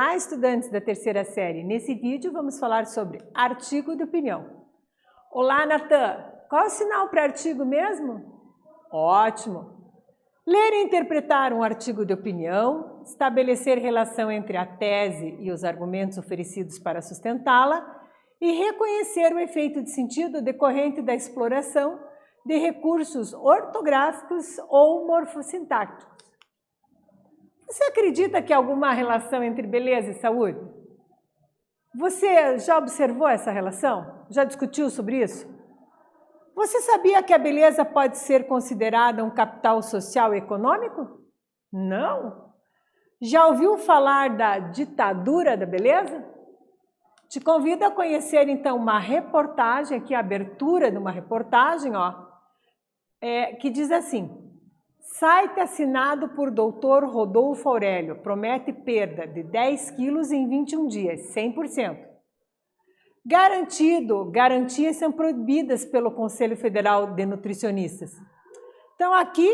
Olá, estudantes da terceira série. Nesse vídeo vamos falar sobre artigo de opinião. Olá, Natan. Qual é o sinal para artigo mesmo? Ótimo. Ler e interpretar um artigo de opinião, estabelecer relação entre a tese e os argumentos oferecidos para sustentá-la e reconhecer o efeito de sentido decorrente da exploração de recursos ortográficos ou morfossintáticos. Você acredita que há alguma relação entre beleza e saúde? Você já observou essa relação? Já discutiu sobre isso? Você sabia que a beleza pode ser considerada um capital social e econômico? Não? Já ouviu falar da ditadura da beleza? Te convido a conhecer então uma reportagem, aqui a abertura de uma reportagem, que diz assim: site assinado por Dr. Rodolfo Aurélio promete perda de 10 quilos em 21 dias, 100%. Garantias são proibidas pelo Conselho Federal de Nutricionistas. Então aqui,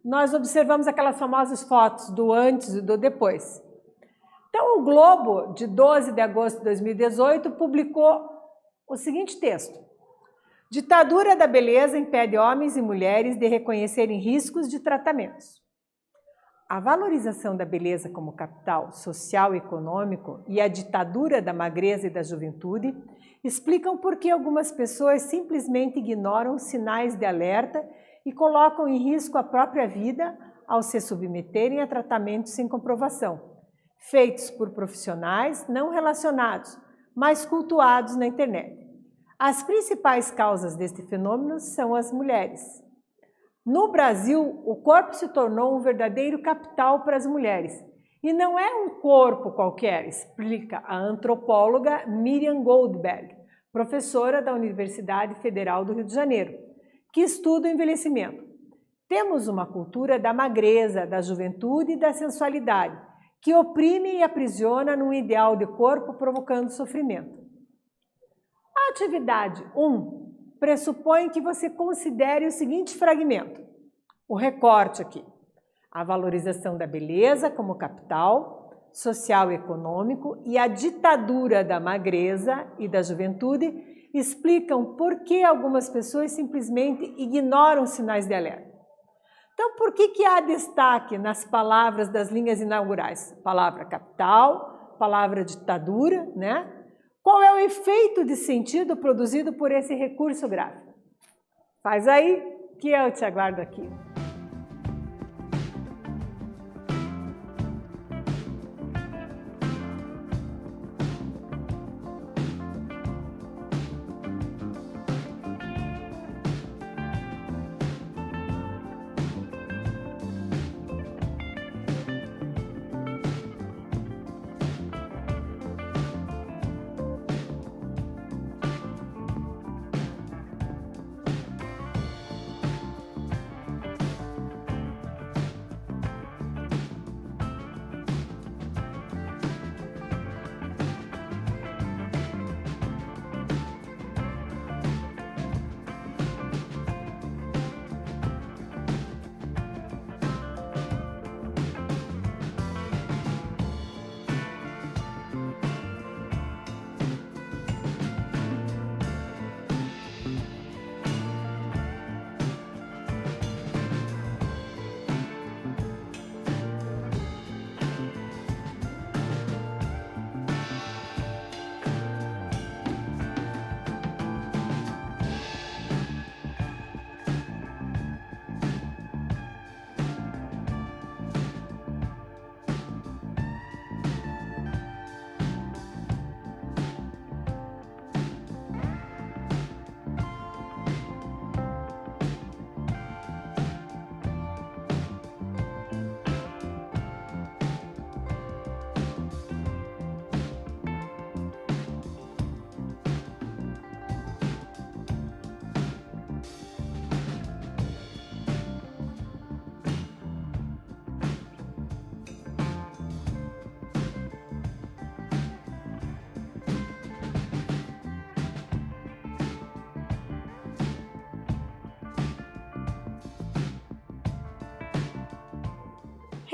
nós observamos aquelas famosas fotos do antes e do depois. Então o Globo, de 12 de agosto de 2018, publicou o seguinte texto: ditadura da beleza impede homens e mulheres de reconhecerem riscos de tratamentos. A valorização da beleza como capital social e econômico e a ditadura da magreza e da juventude explicam por que algumas pessoas simplesmente ignoram sinais de alerta e colocam em risco a própria vida ao se submeterem a tratamentos sem comprovação, feitos por profissionais não relacionados, mas cultuados na internet. As principais causas deste fenômeno são as mulheres. No Brasil, o corpo se tornou um verdadeiro capital para as mulheres. E não é um corpo qualquer, explica a antropóloga Miriam Goldberg, professora da Universidade Federal do Rio de Janeiro, que estuda o envelhecimento. Temos uma cultura da magreza, da juventude e da sensualidade, que oprime e aprisiona num ideal de corpo, provocando sofrimento. A atividade 1 pressupõe que você considere o seguinte fragmento, o recorte aqui: a valorização da beleza como capital social e econômico e a ditadura da magreza e da juventude explicam por que algumas pessoas simplesmente ignoram sinais de alerta. Então, por que há destaque nas palavras das linhas inaugurais? Palavra capital, palavra ditadura, Qual é o efeito de sentido produzido por esse recurso gráfico? Faz aí que eu te aguardo aqui.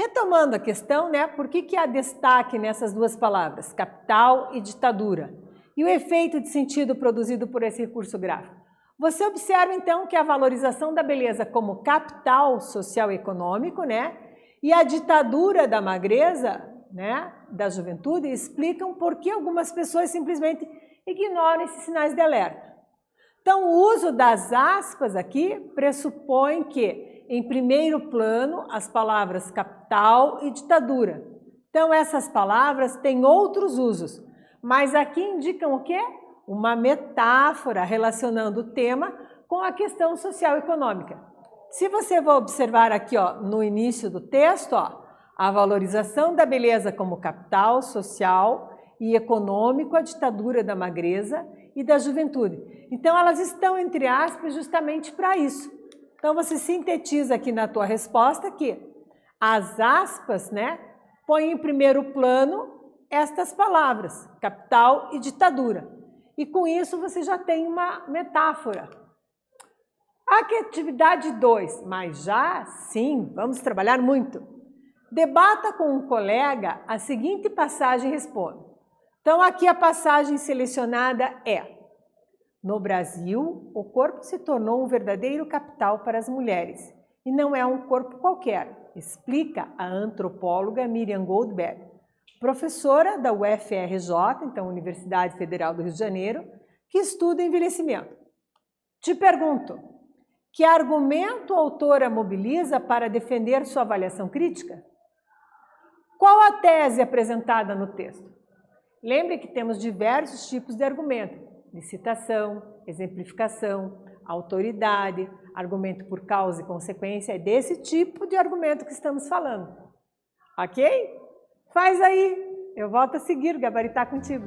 Retomando a questão, né, por que há destaque nessas duas palavras, capital e ditadura? E o efeito de sentido produzido por esse recurso gráfico? Você observa, então, que a valorização da beleza como capital social e econômico, né, e a ditadura da magreza, né, da juventude, explicam por que algumas pessoas simplesmente ignoram esses sinais de alerta. Então, o uso das aspas aqui pressupõe que, em primeiro plano, as palavras capital e ditadura. Então, essas palavras têm outros usos, mas aqui indicam o quê? Uma metáfora relacionando o tema com a questão social e econômica. Se você for observar aqui, ó, no início do texto, ó, a valorização da beleza como capital social e econômico, a ditadura da magreza e da juventude. Então, elas estão entre aspas justamente para isso. Então, você sintetiza aqui na tua resposta que as aspas, né, põem em primeiro plano estas palavras, capital e ditadura. E com isso você já tem uma metáfora. Atividade 2, mas já sim, vamos trabalhar muito. Debata com um colega a seguinte passagem e responda. Então, aqui a passagem selecionada é: no Brasil, o corpo se tornou um verdadeiro capital para as mulheres, e não é um corpo qualquer, explica a antropóloga Miriam Goldberg, professora da UFRJ, então Universidade Federal do Rio de Janeiro, que estuda envelhecimento. Te pergunto, que argumento a autora mobiliza para defender sua avaliação crítica? Qual a tese apresentada no texto? Lembre que temos diversos tipos de argumento: licitação, exemplificação, autoridade, argumento por causa e consequência. É desse tipo de argumento que estamos falando. Ok? Faz aí. Eu volto a seguir, gabaritar contigo.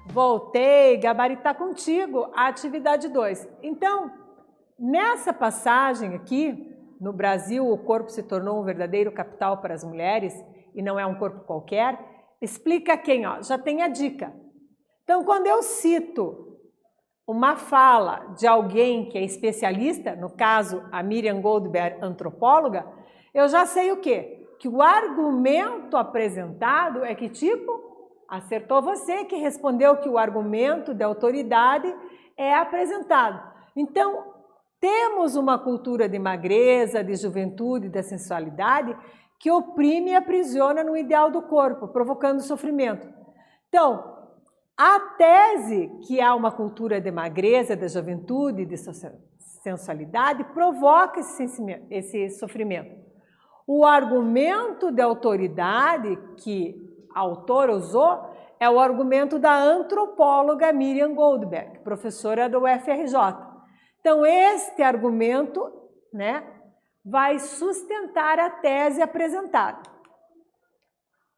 Voltei, gabaritar contigo, a atividade 2. Então, nessa passagem aqui, no Brasil o corpo se tornou um verdadeiro capital para as mulheres e não é um corpo qualquer, explica quem, ó, já tem a dica. Então, quando eu cito uma fala de alguém que é especialista, no caso a Miriam Goldberg, antropóloga, eu já sei o quê? Que o argumento apresentado é que tipo? Acertou você que respondeu que o argumento de autoridade é apresentado. Então, temos uma cultura de magreza, de juventude, de sensualidade que oprime e aprisiona no ideal do corpo, provocando sofrimento. Então, a tese que há uma cultura de magreza, de juventude, de sensualidade, provoca esse sofrimento. O argumento de autoridade que a autora usou é o argumento da antropóloga Miriam Goldberg, professora do UFRJ. Então, este argumento, né, vai sustentar a tese apresentada.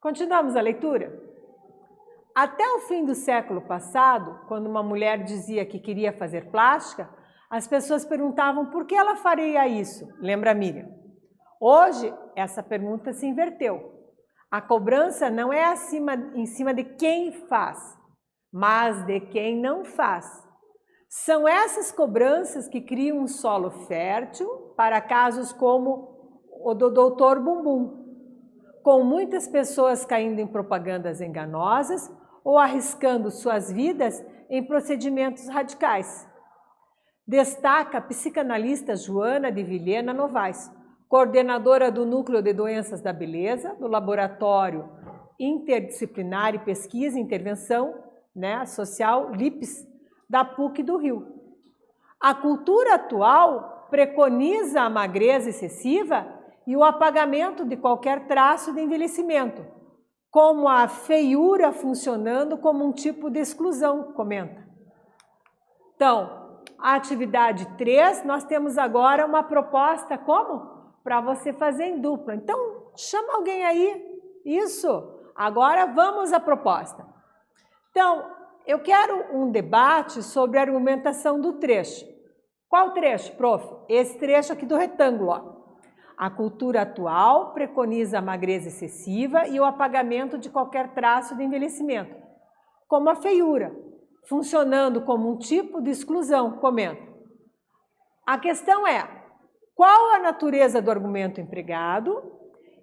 Continuamos a leitura? Até o fim do século passado, quando uma mulher dizia que queria fazer plástica, as pessoas perguntavam por que ela faria isso, lembra Miriam? Hoje, essa pergunta se inverteu. A cobrança não é em cima de quem faz, mas de quem não faz. São essas cobranças que criam um solo fértil para casos como o do Dr. Bumbum, com muitas pessoas caindo em propagandas enganosas ou arriscando suas vidas em procedimentos radicais. Destaca a psicanalista Joana de Vilhena Novaes, coordenadora do Núcleo de Doenças da Beleza, do Laboratório Interdisciplinar e Pesquisa e Intervenção, né, Social, LIPS, da PUC do Rio. A cultura atual preconiza a magreza excessiva e o apagamento de qualquer traço de envelhecimento, como a feiura funcionando como um tipo de exclusão, comenta. Então, a atividade 3, nós temos agora uma proposta como? Para você fazer em dupla. Então, chama alguém aí. Isso. Agora vamos à proposta. Então, eu quero um debate sobre a argumentação do trecho. Qual trecho, prof? Esse trecho aqui do retângulo, ó. A cultura atual preconiza a magreza excessiva e o apagamento de qualquer traço de envelhecimento, como a feiura, funcionando como um tipo de exclusão, comenta. A questão é, qual a natureza do argumento empregado?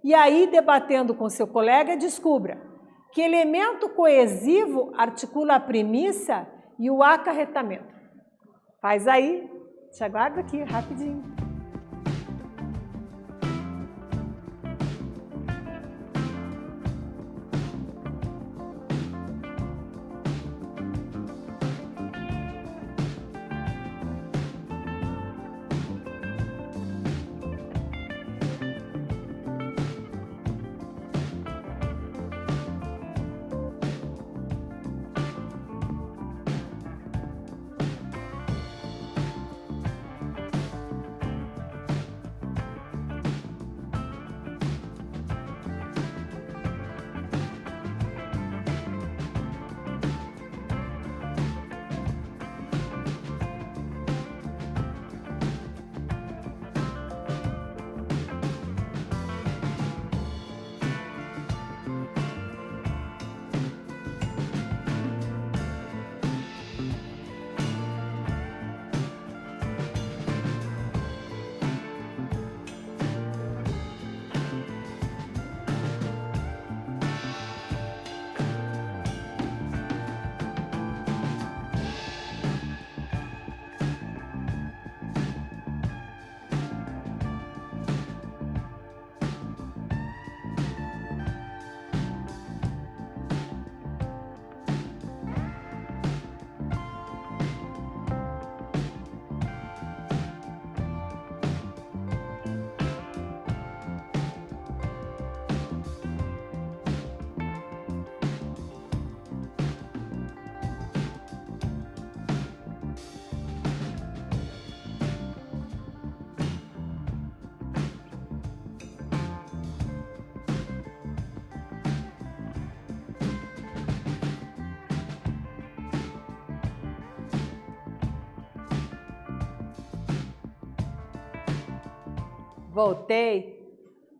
E aí, debatendo com seu colega, descubra que elemento coesivo articula a premissa e o acarretamento. Faz aí, te aguardo aqui, rapidinho. Voltei.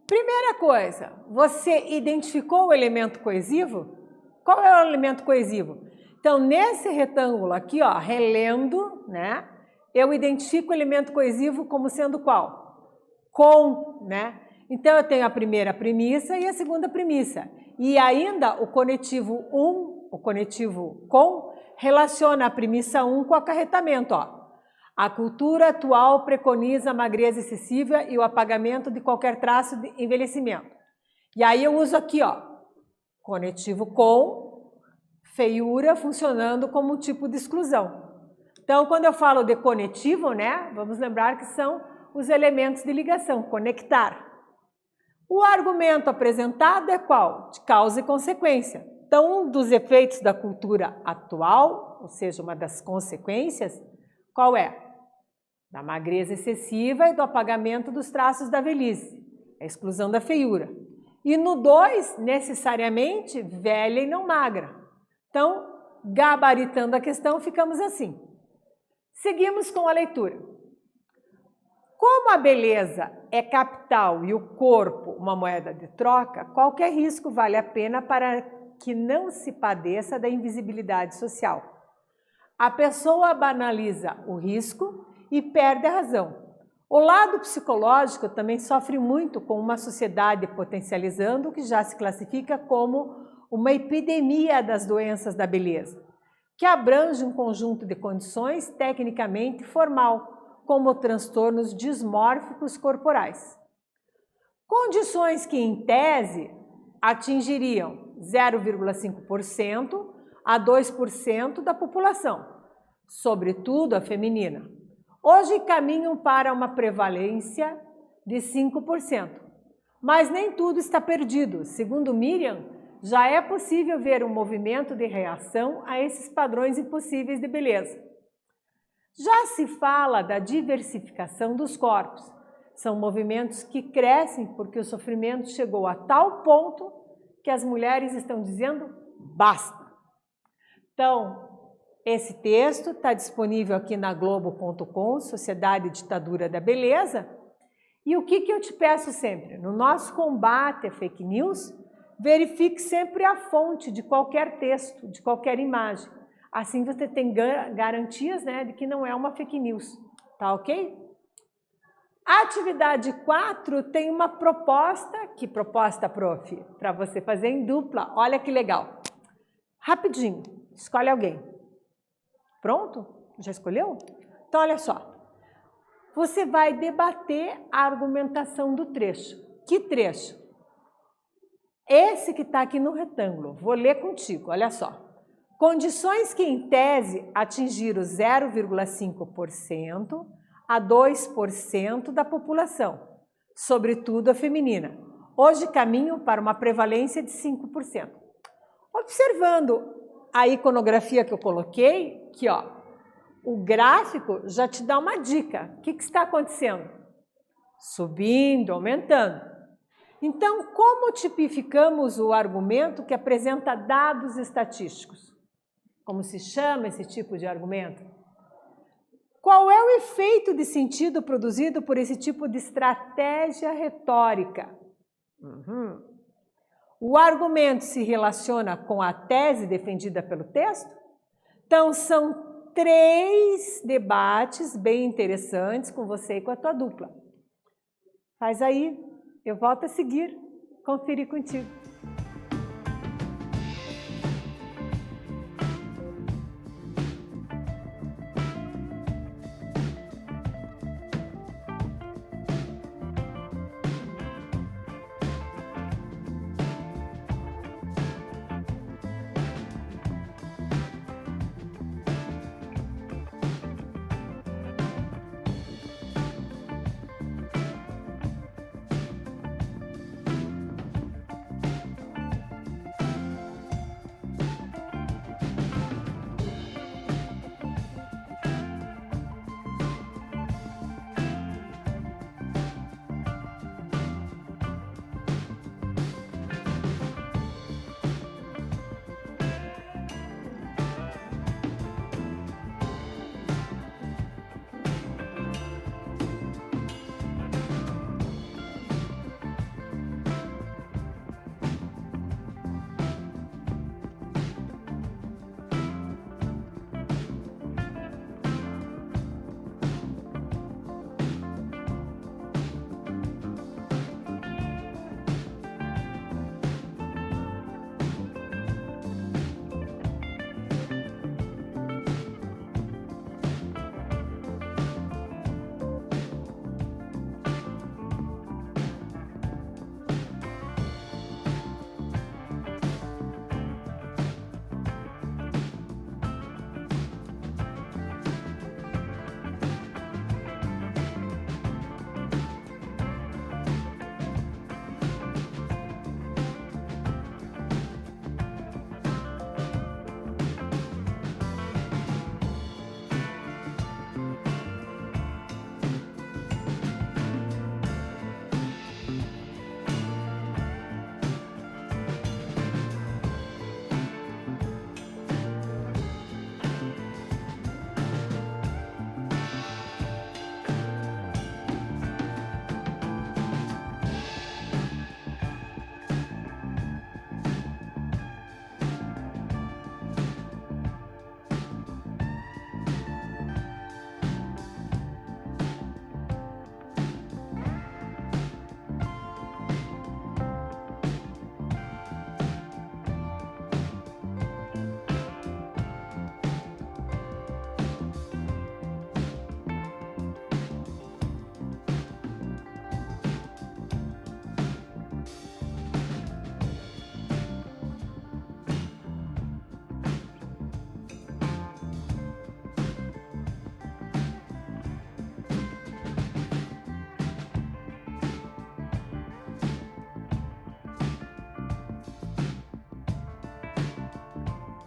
Primeira coisa, você identificou o elemento coesivo? Qual é o elemento coesivo? Então, nesse retângulo aqui, ó, relendo, né? Eu identifico o elemento coesivo como sendo qual? Com, né? Então, eu tenho a primeira premissa e a segunda premissa. E ainda o conectivo o conectivo com, relaciona a premissa 1 com o acarretamento, ó. A cultura atual preconiza a magreza excessiva e o apagamento de qualquer traço de envelhecimento. E aí eu uso aqui, ó, conectivo com, feiura funcionando como um tipo de exclusão. Então, quando eu falo de conectivo, né, vamos lembrar que são os elementos de ligação, conectar. O argumento apresentado é qual? De causa e consequência. Então, um dos efeitos da cultura atual, ou seja, uma das consequências, qual é? Da magreza excessiva e do apagamento dos traços da velhice, a exclusão da feiura. E no 2, necessariamente, velha e não magra. Então, gabaritando a questão, ficamos assim. Seguimos com a leitura. Como a beleza é capital e o corpo uma moeda de troca, qualquer risco vale a pena para que não se padeça da invisibilidade social. A pessoa banaliza o risco e perde a razão. O lado psicológico também sofre muito com uma sociedade potencializando o que já se classifica como uma epidemia das doenças da beleza, que abrange um conjunto de condições tecnicamente formal, como transtornos dismórficos corporais. Condições que, em tese, atingiriam 0,5% a 2% da população, sobretudo a feminina. Hoje caminham para uma prevalência de 5%. Mas nem tudo está perdido. Segundo Miriam, já é possível ver um movimento de reação a esses padrões impossíveis de beleza. Já se fala da diversificação dos corpos. São movimentos que crescem porque o sofrimento chegou a tal ponto que as mulheres estão dizendo basta. Então, esse texto está disponível aqui na Globo.com, Sociedade e Ditadura da Beleza. E o que eu te peço sempre? No nosso combate a fake news, verifique sempre a fonte de qualquer texto, de qualquer imagem. Assim você tem garantias, né, de que não é uma fake news. Tá ok? A atividade 4 tem uma proposta. Que proposta, prof? Para você fazer em dupla. Olha que legal. Rapidinho, escolhe alguém. Pronto? Já escolheu? Então, olha só. Você vai debater a argumentação do trecho. Que trecho? Esse que está aqui no retângulo. Vou ler contigo, olha só. Condições que, em tese, atingiram 0,5% a 2% da população, sobretudo a feminina. Hoje caminham para uma prevalência de 5%. Observando a iconografia que eu coloquei, aqui, ó, o gráfico já te dá uma dica. O que está acontecendo? Subindo, aumentando. Então, como tipificamos o argumento que apresenta dados estatísticos? Como se chama esse tipo de argumento? Qual é o efeito de sentido produzido por esse tipo de estratégia retórica? O argumento se relaciona com a tese defendida pelo texto? Então, são 3 debates bem interessantes com você e com a tua dupla. Faz aí, eu volto a seguir, conferir contigo.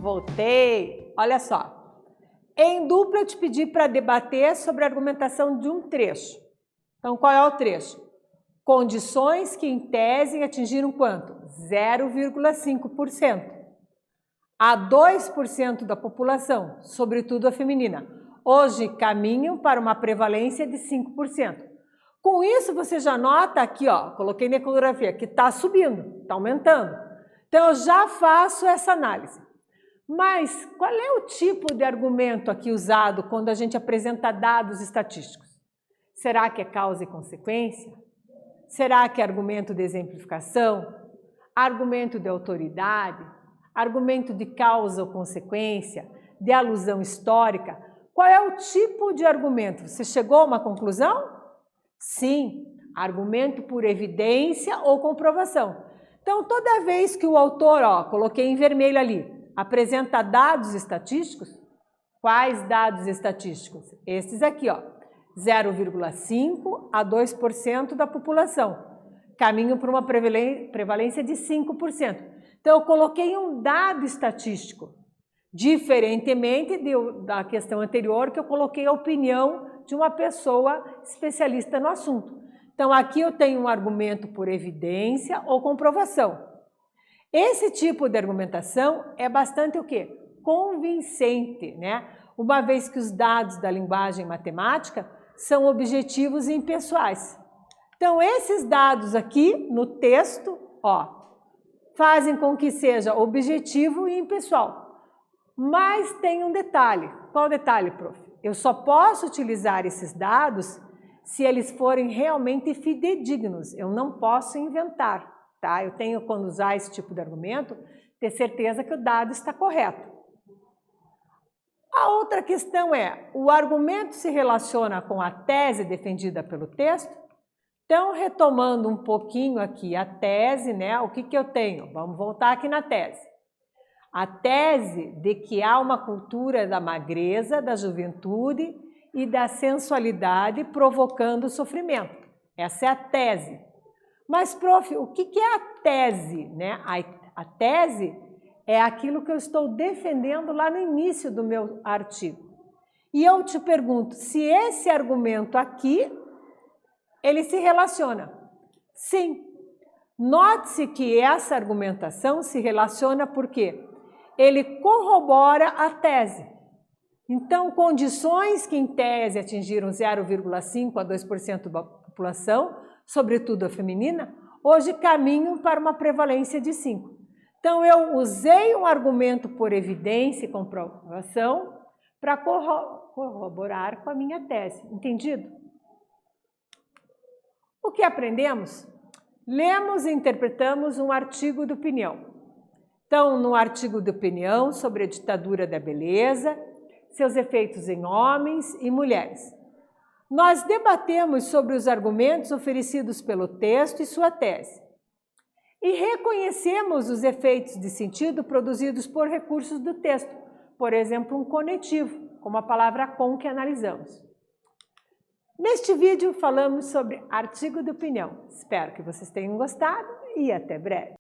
Voltei. Olha só. Em dupla eu te pedi para debater sobre a argumentação de um trecho. Então, qual é o trecho? Condições que, em tese, atingiram quanto? 0,5%. A 2% da população, sobretudo a feminina, hoje caminham para uma prevalência de 5%. Com isso, você já nota aqui, ó, coloquei na ecografia, que está subindo, está aumentando. Então, eu já faço essa análise. Mas qual é o tipo de argumento aqui usado quando a gente apresenta dados estatísticos? Será que é causa e consequência? Será que é argumento de exemplificação? Argumento de autoridade? Argumento de causa ou consequência? De alusão histórica? Qual é o tipo de argumento? Você chegou a uma conclusão? Sim, argumento por evidência ou comprovação. Então, toda vez que o autor, ó, coloquei em vermelho ali, apresenta dados estatísticos, quais dados estatísticos? Esses aqui, ó, 0,5 a 2% da população, caminho para uma prevalência de 5%. Então, eu coloquei um dado estatístico, diferentemente da questão anterior, que eu coloquei a opinião de uma pessoa especialista no assunto. Então, aqui eu tenho um argumento por evidência ou comprovação. Esse tipo de argumentação é bastante o quê? Convincente, né? Uma vez que os dados da linguagem matemática são objetivos e impessoais. Então, esses dados aqui no texto, ó, fazem com que seja objetivo e impessoal. Mas tem um detalhe. Qual o detalhe, prof? Eu só posso utilizar esses dados se eles forem realmente fidedignos. Eu não posso inventar, tá? Eu tenho, quando usar esse tipo de argumento, ter certeza que o dado está correto. A outra questão é, o argumento se relaciona com a tese defendida pelo texto? Então, retomando um pouquinho aqui a tese, né? O que eu tenho? Vamos voltar aqui na tese. A tese de que há uma cultura da magreza, da juventude e da sensualidade provocando sofrimento. Essa é a tese. Mas, prof, o que é a tese, né? A tese é aquilo que eu estou defendendo lá no início do meu artigo. E eu te pergunto, se esse argumento aqui, ele se relaciona? Sim. Note-se que essa argumentação se relaciona por quê? Ele corrobora a tese. Então, condições que em tese atingiram 0,5 a 2% da população, sobretudo a feminina, hoje caminham para uma prevalência de 5%. Então, eu usei um argumento por evidência e comprovação para corroborar com a minha tese. Entendido? O que aprendemos? Lemos e interpretamos um artigo de opinião. Então, no artigo de opinião sobre a ditadura da beleza, seus efeitos em homens e mulheres. Nós debatemos sobre os argumentos oferecidos pelo texto e sua tese. E reconhecemos os efeitos de sentido produzidos por recursos do texto, por exemplo, um conectivo, como a palavra com que analisamos. Neste vídeo falamos sobre artigo de opinião. Espero que vocês tenham gostado e até breve.